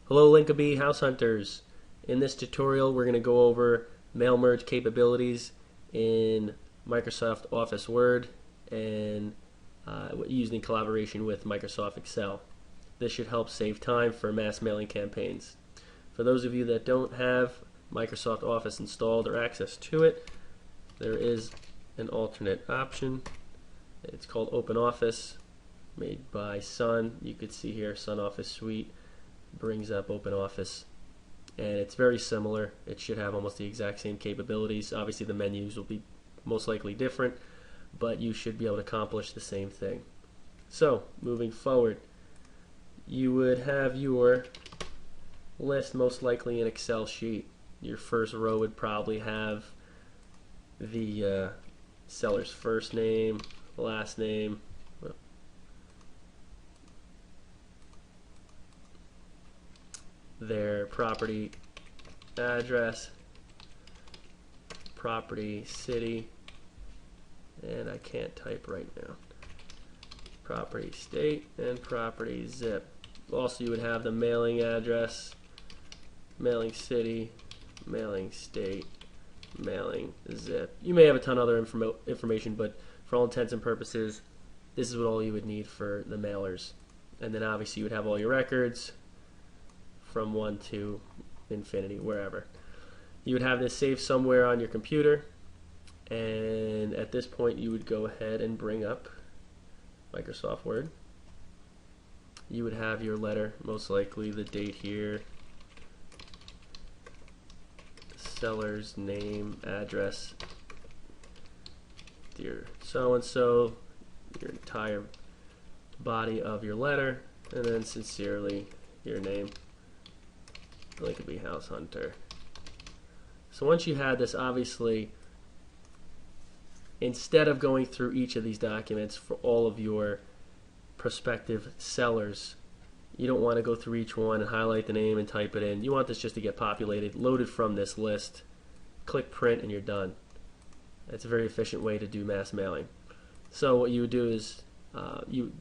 Hello Linkabee House Hunters. In this tutorial we're going to go over mail merge capabilities in Microsoft Office Word and using collaboration with Microsoft Excel. This should help save time for mass mailing campaigns. For those of you that don't have Microsoft Office installed or access to it, there is an alternate option. It's called OpenOffice, made by Sun. You could see here Sun Office Suite brings up OpenOffice, and it's very similar. It should have almost the exact same capabilities. Obviously the menus will be most likely different, but you should be able to accomplish the same thing. So moving forward, you would have your list most likely in Excel sheet. Your first row would probably have the seller's first name, last name, their property address, property city, and I can't type right now, property state, and property zip. Also, you would have the mailing address, mailing city, mailing state, mailing zip. You may have a ton of other information, but for all intents and purposes, this is what all you would need for the mailers. And then obviously you would have all your records from 1 to infinity, wherever. You would have this saved somewhere on your computer, and at this point you would go ahead and bring up Microsoft Word. You would have your letter, most likely the date here, seller's name, address, dear so-and-so, your entire body of your letter, and then sincerely your name. Linkabee House Hunter. So once you had this, obviously, instead of going through each of these documents for all of your prospective sellers, you don't want to go through each one and highlight the name and type it in. You want this just to get populated, loaded from this list. Click print and you're done. That's a very efficient way to do mass mailing. So what you would do is,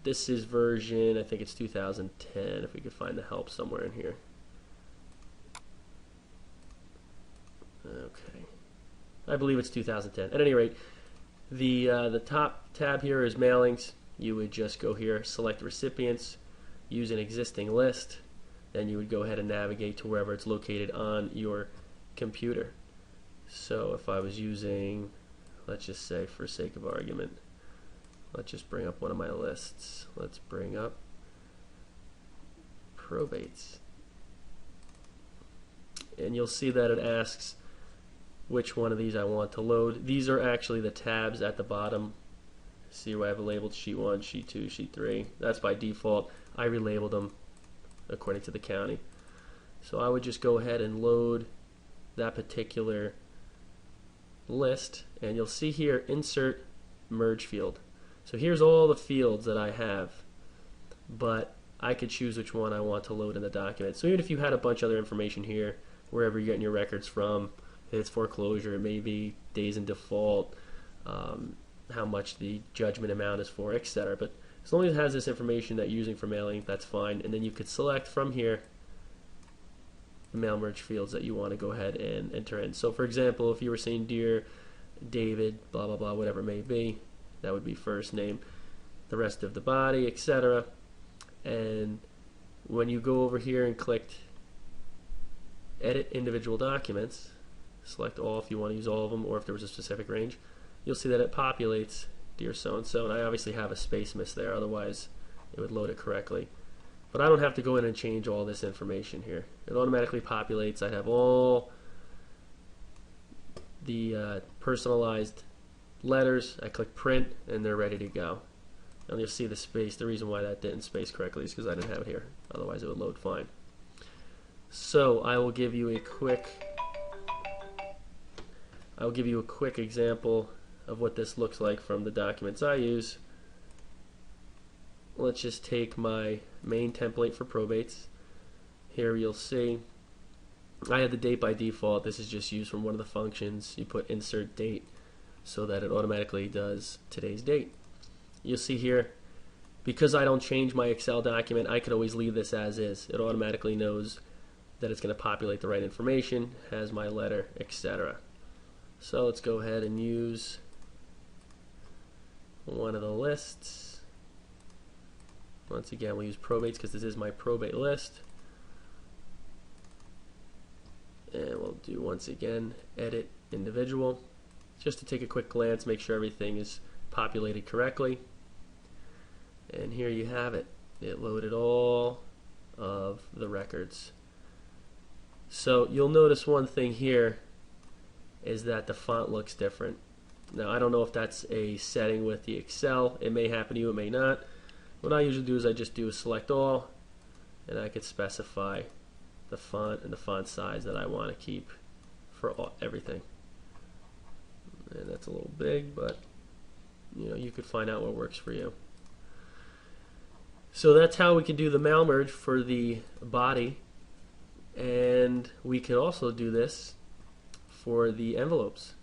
this is version, I think it's 2010, if we could find the help somewhere in here. Okay, I believe it's 2010. At any rate, the top tab here is mailings. You would just go here, select recipients, use an existing list, then you would go ahead and navigate to wherever it's located on your computer. So if I was using, let's just say for sake of argument, let's just bring up one of my lists. Let's bring up probates. And you'll see that it asks which one of these I want to load. These are actually the tabs at the bottom. See where I have it labeled sheet 1, sheet 2, sheet 3. That's by default. I relabeled them according to the county. So I would just go ahead and load that particular list, and you'll see here insert merge field. So here's all the fields that I have, but I could choose which one I want to load in the document. So even if you had a bunch of other information here, wherever you're getting your records from, if it's foreclosure, it may be days in default, how much the judgment amount is for, etc. But as long as it has this information that you're using for mailing, that's fine. And then you could select from here the mail merge fields that you want to go ahead and enter in. So for example, if you were saying dear David, blah blah blah, whatever it may be, that would be first name, the rest of the body, etc. And when you go over here and click edit individual documents, select all if you want to use all of them, or if there was a specific range, you'll see that it populates dear so-and-so, and I obviously have a space miss there, otherwise it would load it correctly. But I don't have to go in and change all this information here. It automatically populates. I have all the personalized letters. I click print and they're ready to go. And you'll see the space. The reason why that didn't space correctly is because I didn't have it here. Otherwise it would load fine. So I will give you a quick example of what this looks like from the documents I use. Let's just take my main template for probates. Here you'll see I had the date by default. This is just used from one of the functions. You put insert date so that it automatically does today's date. You'll see here, because I don't change my Excel document, I could always leave this as is. It automatically knows that it's going to populate the right information, has my letter, etc. So let's go ahead and use one of the lists. Once again, we'll use probates because this is my probate list. And we'll do, once again, edit individual, just to take a quick glance, make sure everything is populated correctly. And here you have it. It loaded all of the records. So you'll notice one thing here is that the font looks different. Now I don't know if that's a setting with the Excel. It may happen to you, it may not. What I usually do is I just do a select all, and I could specify the font and the font size that I want to keep for everything. And that's a little big, but you could find out what works for you. So that's how we can do the mail merge for the body, and we could also do this for the envelopes.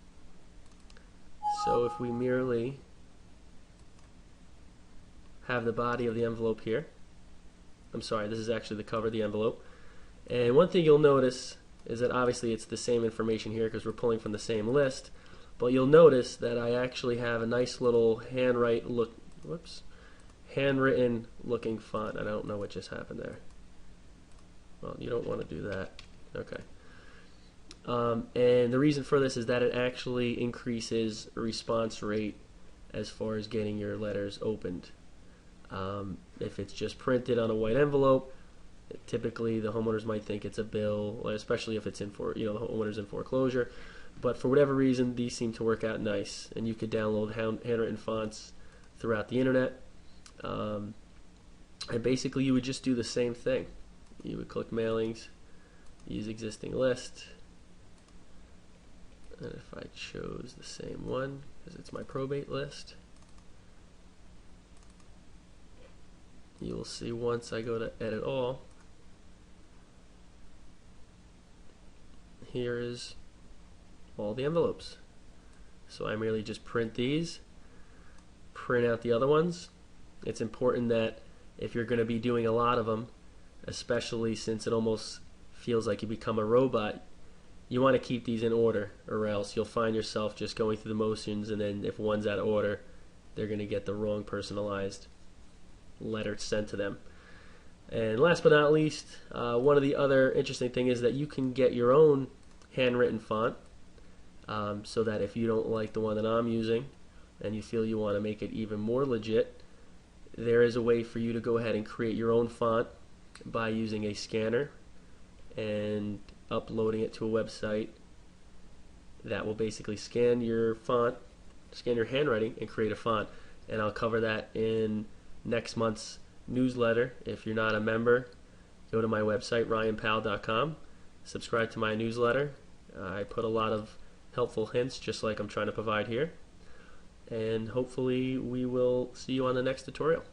So if we merely have the body of the envelope here, I'm sorry, this is actually the cover of the envelope, and one thing you'll notice is that obviously it's the same information here because we're pulling from the same list, but you'll notice that I actually have a nice little handwritten looking font. I don't know what just happened there. Well, you don't want to do that. Okay. And the reason for this is that it actually increases response rate as far as getting your letters opened. If it's just printed on a white envelope, typically the homeowners might think it's a bill, especially if it's the homeowner's in foreclosure. But for whatever reason, these seem to work out nice, and you could download handwritten fonts throughout the internet. And basically you would just do the same thing. You would click mailings, use existing list, and if I chose the same one because it's my probate list, you will see once I go to edit all, here is all the envelopes. So I merely just print these, print out the other ones. It's important that if you're going to be doing a lot of them, especially since it almost feels like you become a robot, you want to keep these in order, or else you'll find yourself just going through the motions, and then if one's out of order, they're going to get the wrong personalized letter sent to them. And last but not least, one of the other interesting things is that you can get your own handwritten font, so that if you don't like the one that I'm using and you feel you want to make it even more legit, there is a way for you to go ahead and create your own font by using a scanner and uploading it to a website that will basically scan your font, scan your handwriting, and create a font. And I'll cover that in next month's newsletter. If you're not a member, go to my website, ryanpowell.com, subscribe to my newsletter. I put a lot of helpful hints just like I'm trying to provide here. And hopefully we will see you on the next tutorial.